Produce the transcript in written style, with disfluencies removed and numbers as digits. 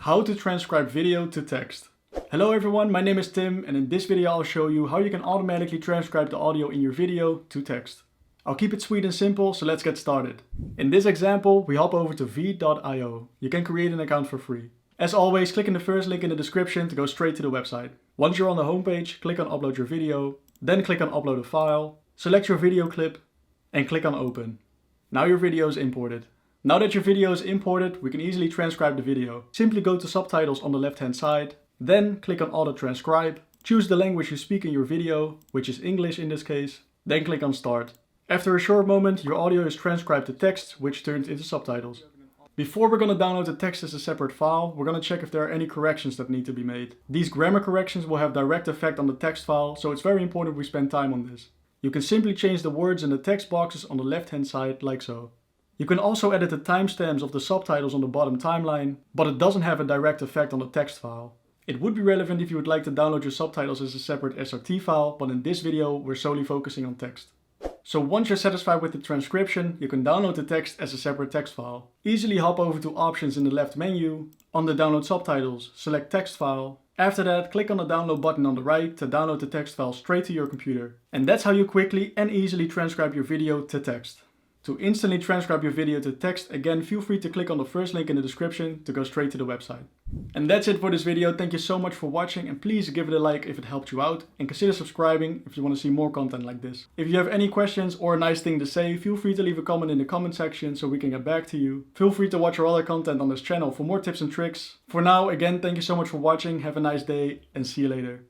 How to transcribe video to text. Hello everyone, my name is Tim and in this video I'll show you how you can automatically transcribe the audio in your video to text. I'll keep it sweet and simple, so let's get started. In this example, we hop over to Veed.io. You can create an account for free. As always, click in the first link in the description to go straight to the website. Once you're on the homepage, click on upload your video, then click on upload a file, select your video clip and click on open. Now your video is imported. Now that your video is imported, we can easily transcribe the video. Simply go to Subtitles on the left hand side, then click on Auto Transcribe, choose the language you speak in your video, which is English in this case, then click on Start. After a short moment, your audio is transcribed to text, which turns into subtitles. Before we're going to download the text as a separate file, we're going to check if there are any corrections that need to be made. These grammar corrections will have direct effect on the text file, so it's very important we spend time on this. You can simply change the words in the text boxes on the left hand side like so. You can also edit the timestamps of the subtitles on the bottom timeline, but it doesn't have a direct effect on the text file. It would be relevant if you would like to download your subtitles as a separate SRT file, but in this video we're solely focusing on text. So once you're satisfied with the transcription, you can download the text as a separate text file. Easily hop over to Options in the left menu. On the Download Subtitles, select Text File. After that, click on the download button on the right to download the text file straight to your computer. And that's how you quickly and easily transcribe your video to text. To instantly transcribe your video to text, again, feel free to click on the first link in the description to go straight to the website. And that's it for this video. Thank you so much for watching and please give it a like if it helped you out and consider subscribing if you want to see more content like this. If you have any questions or a nice thing to say, feel free to leave a comment in the comment section so we can get back to you. Feel free to watch our other content on this channel for more tips and tricks. For now, again, thank you so much for watching. Have a nice day and see you later.